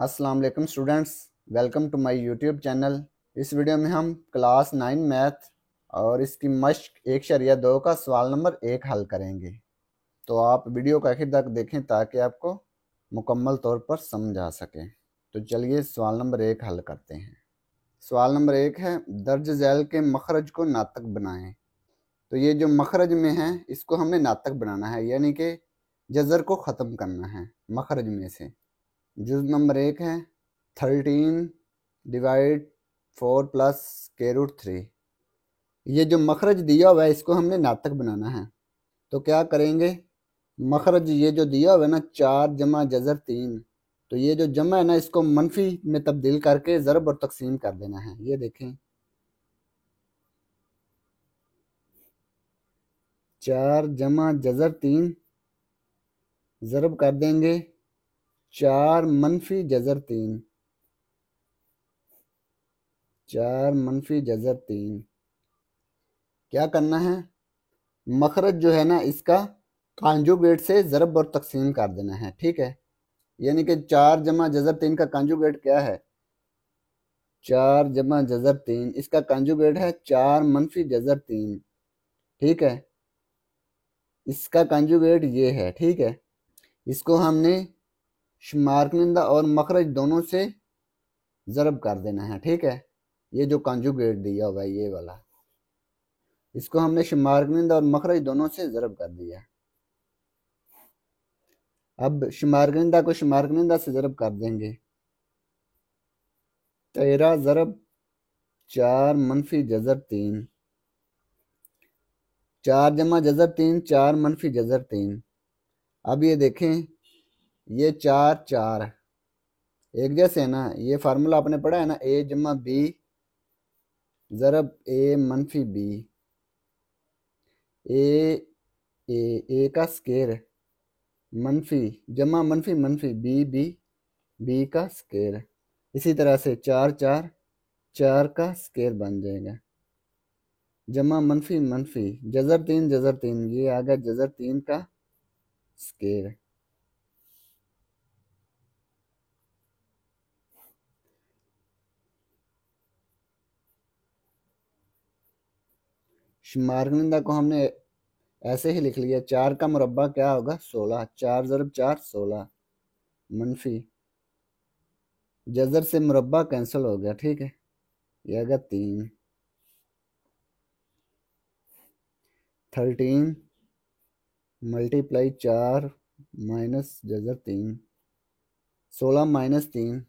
अस्सलाम वालेकुम students, welcome to my YouTube channel. इस वीडियो में हम क्लास 9 मैथ और इसकी मश्क 1/2 का सवाल नंबर 1 हल करेंगे। तो आप वीडियो को आखिर तक देखें ताकि आपको मुकम्मल तौर पर समझ आ सके। तो चलिए सवाल नंबर 1 हल करते हैं। सवाल नंबर 1 है, दर्ज झैल के मखरज को नातक बनाएं। तो ये जो मखरज में है इसको हमने नातक बनाना है, यानी कि जज़र को ख़त्म करना है मखरज में से। जुज़ नंबर 1 है 13 डिवाइड 4 प्लस √3। ये जो मखरज दिया हुआ है इसको हमने नातक बनाना है। तो क्या करेंगे, मखरज ये जो दिया हुआ है ना 4 जमा जज़र 3, तो ये जो जमा है ना इसको मनफी में तब्दील करके ज़रब और तकसीम कर देना है। ये देखें 4 जमा जज़र 3 ज़रब कर देंगे 4 मनफी जज़र 3, 4 मनफी जज़र 3। क्या करना है, मखरज जो है ना इसका कांजुगेट से ज़रब और तकसीम कर देना है। ठीक है, यानी कि 4 जमा जज़र 3 का कांजुगेट क्या है, 4 जमा जज़र 3, इसका कांजुगेट है 4 मनफी जज़र 3। ठीक है, इसका कांजुगेट ये है। ठीक है, इसको हमने शुमार कुनिंदा और मखरज दोनों से ज़रब कर देना है। ठीक है, ये जो कांजुगेट दिया हुआ है ये वाला, इसको हमने शुमार कुनिंदा और मखरज दोनों से ज़रब कर दिया। अब शुमार कुनिंदा को शुमार कुनिंदा से ज़रब कर देंगे 13 ज़रब 4 मनफी जज़र 3, 4 जमा जज़र 3 4 मनफी जज़र 3। अब ये देखें ये 4 4 एक जैसे है ना, ये फार्मूला आपने पढ़ा है ना, ए जमा बी ज़रब ए मनफी बी, ए का स्केर मनफी जमा मनफी मनफी बी का स्केर। इसी तरह से 4 4 4 का स्केर बन जाएगा जमा मनफी मनफी जज़र 3 ये आ गया जज़र 3 का स्केर। शुमार कुनिंदा को हमने ऐसे ही लिख लिया, 4 का मुरब्बा क्या होगा 16, 4 ज़रब 4 16 मनफी जज़र से मुरब्बा कैंसिल हो गया। ठीक है, ये आ गया 3, 13 मल्टीप्लाई 4 माइनस जज़र 3 16 माइनस 3,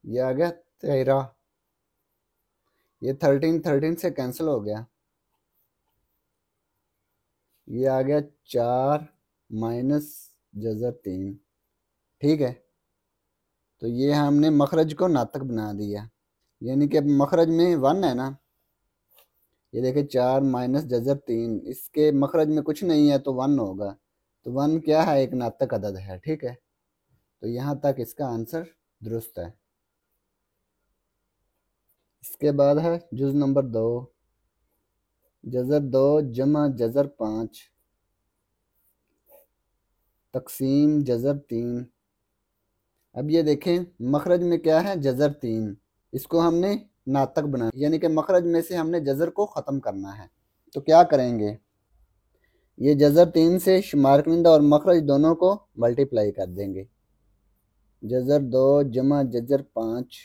ये आ गया 13। ये 13 से कैंसिल हो गया, ये आ गया 4 माइनस जज़र 3। ठीक है, तो ये हमने मखरज को नातक बना दिया, यानी कि अब मखरज में 1 है ना, ये देखिए 4 माइनस जज़र 3, इसके मखरज में कुछ नहीं है तो 1 होगा। तो 1 क्या है, एक नातक अदद है। ठीक है, तो यहाँ तक इसका आंसर दुरुस्त है। इसके बाद है जुज़ नंबर 2, जज़र 2 जमा जज़र 5 तकसीम जज़र 3। अब ये देखें मखरज में क्या है जज़र 3, इसको हमने नातक बनाया, यानी कि मखरज में से हमने जज़र को ख़त्म करना है। तो क्या करेंगे, ये जज़र 3 से शुमार कुनिंदा और मखरज दोनों को मल्टीप्लाई कर देंगे, जज़र 2 जमा जज़र 5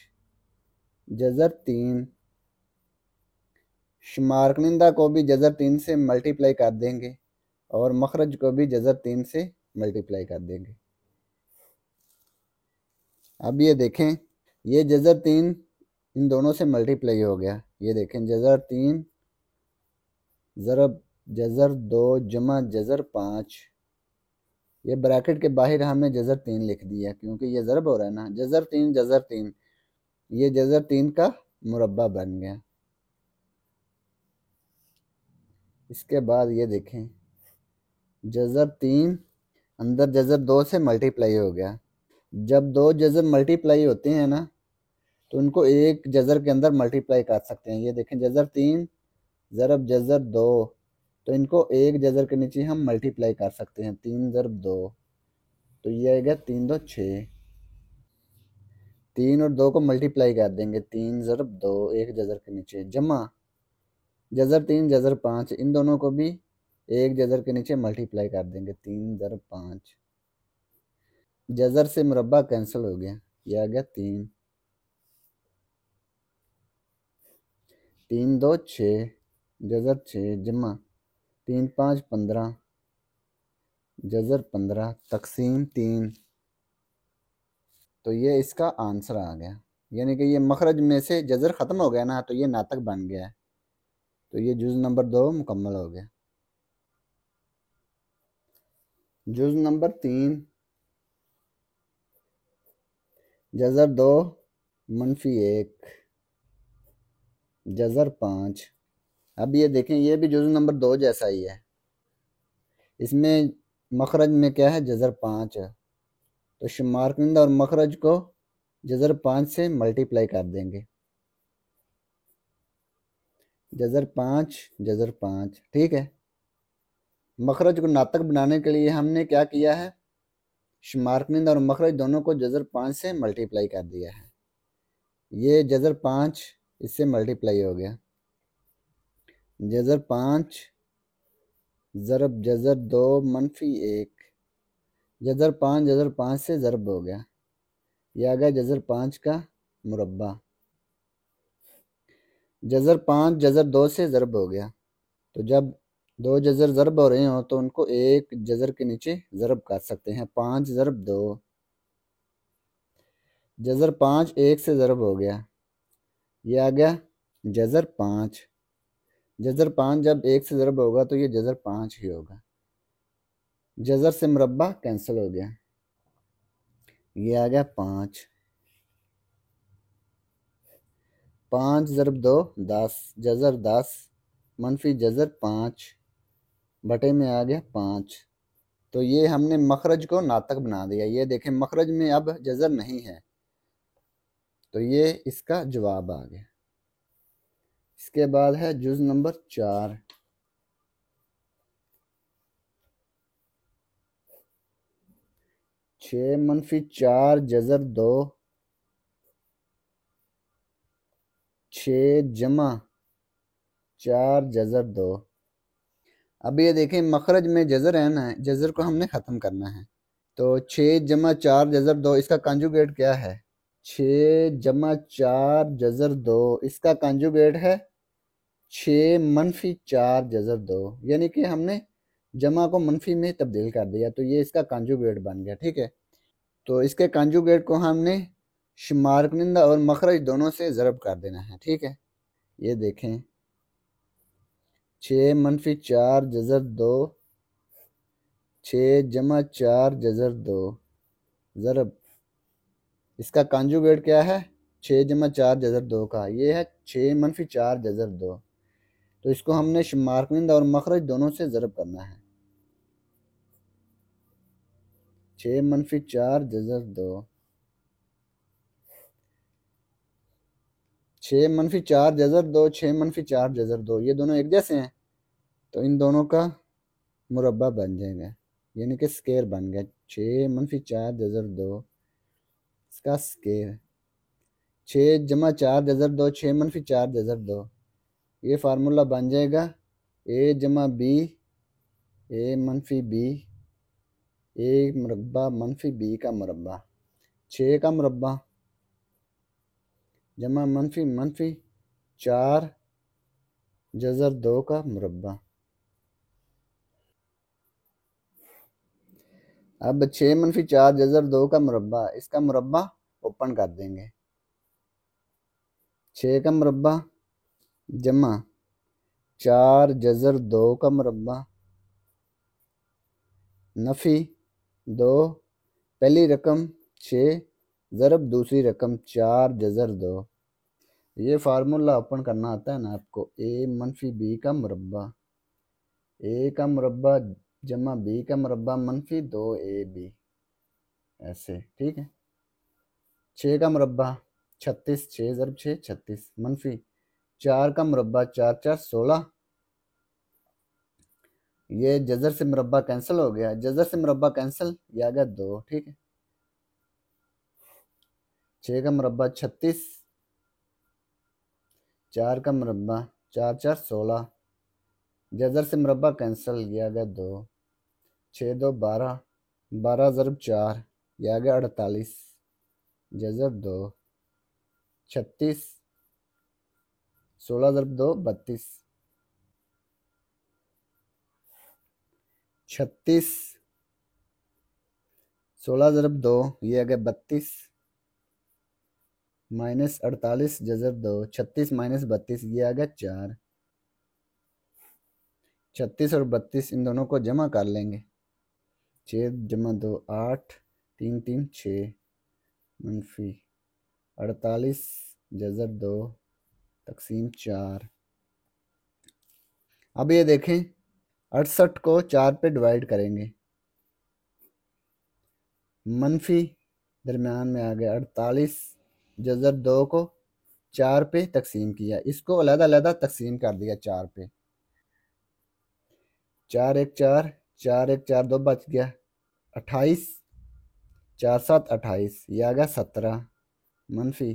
जज़र 3, शुमार कुनिंदा को भी जज़र 3 से मल्टीप्लाई कर देंगे और मखरज को भी जज़र 3 से मल्टीप्लाई कर देंगे। अब ये देखें ये जज़र 3 इन दोनों से मल्टीप्लाई हो गया, ये देखें जज़र 3 ज़रब जज़र 2 जमा जज़र 5, ये ब्रैकेट के बाहर हमने जज़र 3 लिख दिया क्योंकि ये ज़रब हो रहा है ना, जज़र 3 ये जज़र 3 का मुरब्बा बन गया। इसके बाद ये देखें जज़र 3 अंदर जज़र 2 से मल्टीप्लाई हो गया। जब 2 जज़र मल्टीप्लाई होते हैं ना तो उनको एक जज़र के अंदर मल्टीप्लाई कर सकते हैं। ये देखें जज़र 3 ज़रब जज़र 2, तो इनको एक जज़र के नीचे हम मल्टीप्लाई कर सकते हैं, 3 ज़रब 2, तो ये आएगा 3 2 6। 3 और 2 को मल्टीप्लाई कर देंगे, 3 ज़रब 2 एक जज़र के नीचे, जमा जज़र 3 जज़र 5, इन दोनों को भी एक जज़र के नीचे मल्टीप्लाई कर देंगे, 3 ज़रब 5, जज़र से मुरब्बा कैंसिल हो गया, ये आ गया 3, 3 2 6 जज़र 6 जमा 3 5 15 जज़र 15 तकसीम 3। तो ये इसका आंसर आ गया, यानी कि ये मखरज में से जज़र ख़त्म हो गया ना, तो ये नातक बन गया है। तो ये जुज़ नंबर 2 मुकम्मल हो गया। जुज़ नंबर 3 जज़र 2 मनफी 1 जज़र 5। अब ये देखें, ये भी जुज़ नंबर 2 जैसा ही है, इसमें मखरज में क्या है, जज़र 5 है, तो शुमार कुनिंदा और मखरज को जज़र 5 से मल्टीप्लाई कर देंगे, जज़र 5 जज़र 5, ठीक है। मखरज को नातक बनाने के लिए हमने क्या किया है, शुमार कुनिंदा और मखरज दोनों को जज़र 5 से मल्टीप्लाई कर दिया है। ये जज़र 5 इससे मल्टीप्लाई हो गया, जज़र 5 ज़रब जज़र 2 मनफी 1, जज़र 5 से ज़रब हो गया, यह आ गया जज़र 5 का मुरब्बा, जज़र 5 जज़र 2 से ज़रब हो गया। तो जब दो जज़र ज़रब हो रहे हो तो उनको एक जज़र के नीचे ज़रब कर सकते हैं, 5 ज़रब 2, जज़र 5 एक से ज़रब हो गया, ये आ गया जज़र 5, जज़र 5 जब एक से ज़रब होगा तो ये जज़र 5 ही होगा, जज़र से मुरब्बा कैंसिल हो गया, ये आ गया 5, 5 ज़रब 2 10 जज़र 10 मनफी जज़र 5 बटे में आ गया 5। तो ये हमने मखरज को नातक बना दिया, ये देखें मखरज में अब जज़र नहीं है, तो ये इसका जवाब आ गया। इसके बाद है जुज़ नंबर 4, 6 मनफी 4 जज़र 2 6 जमा 4 जज़र 2। अब ये देखें मखरज में जज़र है ना, जज़र को हमने ख़त्म करना है, तो 6 जमा 4 जज़र 2 इसका कंजुगेट क्या है, 6 जमा 4 जज़र 2 इसका कंजुगेट है 6 मनफी 4 जज़र 2, यानी कि हमने जमा को मनफी में तब्दील कर दिया, तो ये इसका कंजुगेट बन गया, ठीक है। तो इसके कंजुगेट को हमने शुमार कुनिंदा और मखरज दोनों से ज़रब कर देना है, ठीक है। ये देखें 6 मनफी 4 जज़र 2 6 जमा 4 जज़र 2 ज़रब, इसका कंजुगेट क्या है 6 जमा 4 जज़र 2 का, ये है 6 मनफी 4 जज़र 2, तो इसको हमने शुमार कुनिंदा और मखरज दोनों से ज़रब करना है, 6 मनफी 4 जज़र 2, 6 मनफी 4 जज़र 2 6 मनफी 4 जज़र 2, ये दोनों एक जैसे हैं, तो इन दोनों का मुरब्बा बन जाएगा, यानी कि स्केयर बन गया, 6 मनफी 4 जज़र 2 इसका स्केयर, 6 जमा 4 जज़र 2 6 मनफी 4 जज़र 2, ये फार्मूला बन जाएगा ए जमा बी ए मनफी बी ए मुरब्बा मनफी बी का मुरब्बा, 6 का मुरब्बा जमा मनफी मनफी 4 जज़र 2 का मुरब्बा। अब 6 मनफी 4 जज़र 2 का मुरब्बा, इसका मुरब्बा ओपन कर देंगे, 6 का मुरब्बा जमा 4 जज़र 2 का मुरब्बा नफ़ी 2, पहली रकम 6 ज़रब दूसरी रकम 4 जज़र 2, ये फार्मूला ओपन करना आता है ना आपको, ए मनफी बी का मुरब्बा, ए का मुरब्बा जमा बी का मुरब्बा मनफी 2 ए बी, ऐसे, ठीक है। 6 का मुरब्बा 36, 6 ज़रब 6 36 मनफी 4 का मुरब्बा 4 4 16, ये जज़र से मुरब्बा कैंसिल हो गया, जज़र से मुरब्बा कैंसिल, ये आ गया 2, ठीक है। 6 का मुरब्बा 36, 4 का मुरब्बा 4 4 16, जज़र से मुरब्बा कैंसिल, ये आ गया 2, 6 2 12, 12 ज़रब 4, ये आ गया 48, जज़र 2, 36, 16 ज़रब 2 32, 36, 16 ज़रब 2, ये आ गया 32, माइनस 48 जज़र 2, 36 माइनस 32, ये आ गया 4, 36 और 32 इन दोनों को जमा कर लेंगे। 6 जमा 2 8, 3 3 6, मनफी 48 जज़र 2 तकसीम 4। अब ये देखें 68 को 4 पे डिवाइड करेंगे, मनफी दरमियान में आ गया 48 जज़र 2 को 4 पे तकसीम किया, इसको अलग-अलग तकसीम कर दिया 4 पे, 4 1 4, 4 1 4 2 बच गया 28, 4 7 28, ये आ गया 17, मनफी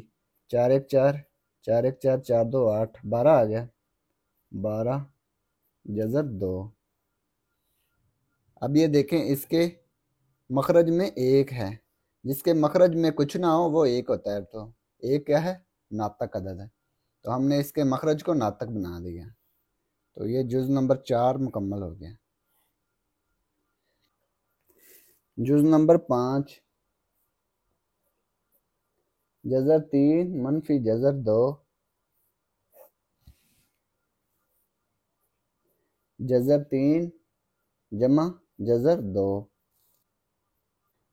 4 1 4, 4 1 4 4 2 8, 12 आ गया 12 जज़र 2। अब ये देखें इसके मखरज में एक है, जिसके मखरज में कुछ ना हो वो एक होता है, तो एक क्या है, नातक अदद है, तो हमने इसके मखरज को नातक बना दिया, तो ये जुज़ नंबर 4 मुकम्मल हो गया। जुज़ नंबर 5, जज़र 3 मनफी जज़र 2, जज़र 3 जमा जज़र 2।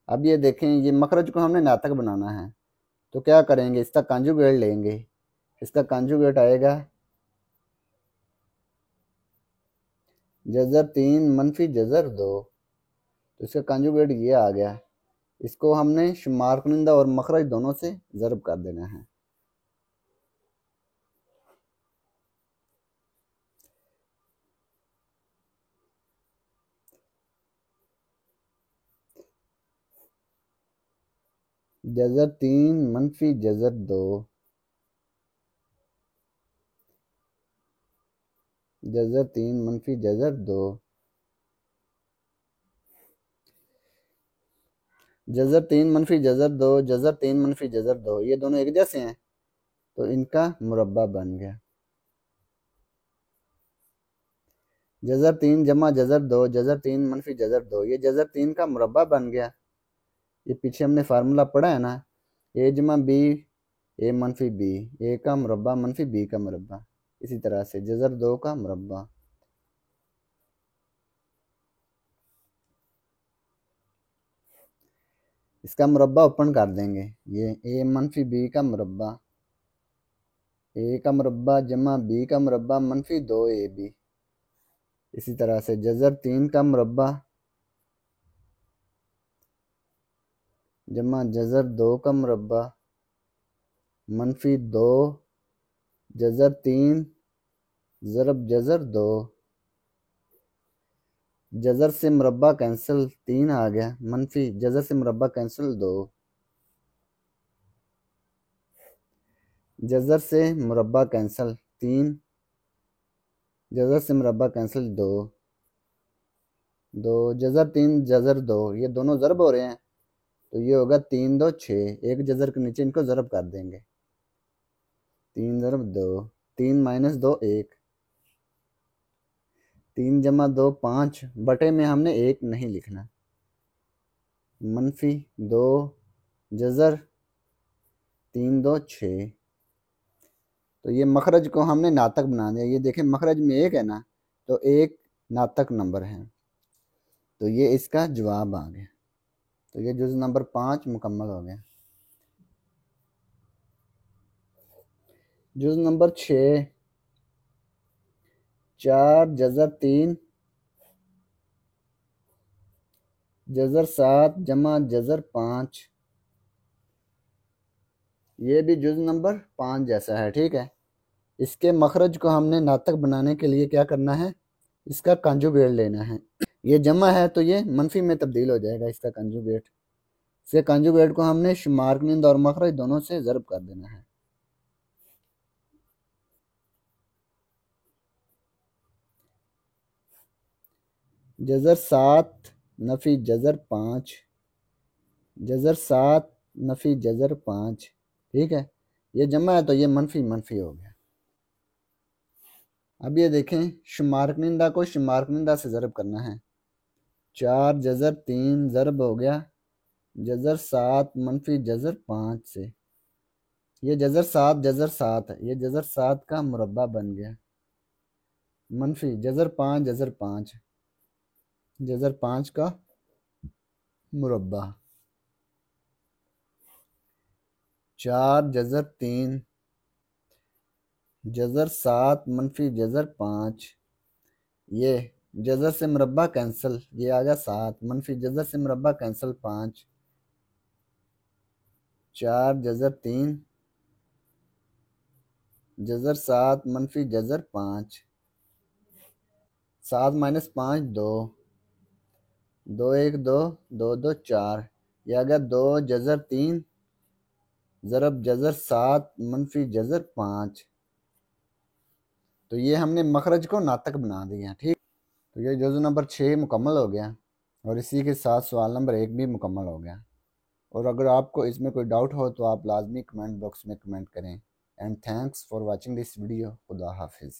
अब ये देखें ये मखरज को हमने नातक बनाना है, तो क्या करेंगे, इसका कंजुगेट लेंगे, इसका कंजुगेट आएगा जज़र 3 मनफी जज़र 2, तो इसका कंजुगेट ये आ गया, इसको हमने शुमार कुनिंदा और मखरज दोनों से ज़रब कर देना है। जज़र 3 मनफी जज़र 2, जज़र 3 मनफी जज़र 2, जज़र 3 मनफी जज़र 2, जज़र 3 मनफी जज़र 2, ये दोनों एक जैसे हैं, तो इनका मुरब्बा बन गया। जज़र 3 जमा जज़र 2, जज़र 3 मनफी जज़र 2, ये जज़र 3 का मुरब्बा बन गया। ये पीछे हमने फार्मूला पढ़ा है ना, ए जमा बी ए मनफी बी, ए का मुरब्बा मनफी बी का मुरब्बा, इसी तरह से जज़र 2 का मुरब्बा। इसका मुरब्बा ओपन कर देंगे, ये ए मनफी बी का मुरब्बा, ए का मुरब्बा जमा बी का मुरब्बा मनफी 2 ए बी, इसी तरह से जज़र 3 का मुरब्बा जमा जज़र 2 का मुरब्बा मनफी 2 जज़र 3 ज़रब जज़र 2, जज़र से मुरब्बा कैंसिल 3 आ गया, मनफी जज़र से मुरब्बा कैंसिल 2, जज़र से मुरब्बा कैंसिल 3, जज़र से मुरब्बा कैंसिल 2, 2 जज़र 3 जज़र 2, ये दोनों ज़रब हो रहे हैं, तो ये होगा 3 2 6, एक जज़र के नीचे इनको ज़रब कर देंगे, 3 ज़रब 2, 3 माइनस 2 1, 3 जमा 2 5, बटे में हमने 1 नहीं लिखना, मनफी 2 जज़र 3 2 6, तो ये मखरज को हमने नातक बना दिया। ये देखें मखरज में एक है ना, तो एक नातक नंबर है, तो ये इसका जवाब आ गया। तो ये जुज़ नंबर 5 मुकम्मल हो गया। जुज़ नंबर 6, 4 जज़र 3 जज़र 7 जमा जज़र 5, ये भी जुज़ नंबर 5 जैसा है, ठीक है। इसके मखरज को हमने नातक बनाने के लिए क्या करना है, इसका कंजुगेट लेना है। ये जमा है तो ये मनफी में तब्दील हो जाएगा, इसका कंजुगेट इसके कंजुगेट को हमने शुमारकनिंद और मखरज दोनों से ज़रब कर देना है। जज़र 7 नफ़ी जज़र 5, जज़र 7 नफ़ी जज़र 5, ठीक है। ये जमा है तो ये मनफी मनफी हो गया। अब ये देखें, शुमारकनिंदा को शुमारकनिंदा से ज़रब करना है। 4 जज़र 3 ज़रब हो गया जज़र 7 मनफी जज़र 5 से। ये जज़र 7 है, ये जज़र 7 का मुरब्बा बन गया। मनफी जज़र 5 जज़र 5, जज़र 5 का मुरब्बा। 4 जज़र 3 जज़र 7 मनफी जज़र 5, ये जज़र से मुरब्बा कैंसिल, ये आ गया 7 मनफी जज़र से मुरब्बा कैंसिल 5। 4 जज़र 3 जज़र 7 मनफी जज़र 5, 7 माइनस 5 2, 2 1 2 2 2 4, ये आ गया 2 जज़र 3 ज़रब जज़र 7 मनफी जज़र 5। तो ये हमने मखरज को नातक बना दिया, ठीक। तो ये जुज़ नंबर 6 मुकम्मल हो गया और इसी के साथ सवाल नंबर 1 भी मुकम्मल हो गया। और अगर आपको इसमें कोई डाउट हो तो आप लाजमी कमेंट बॉक्स में कमेंट करें। And thanks for watching this video. खुदा हाफिज़।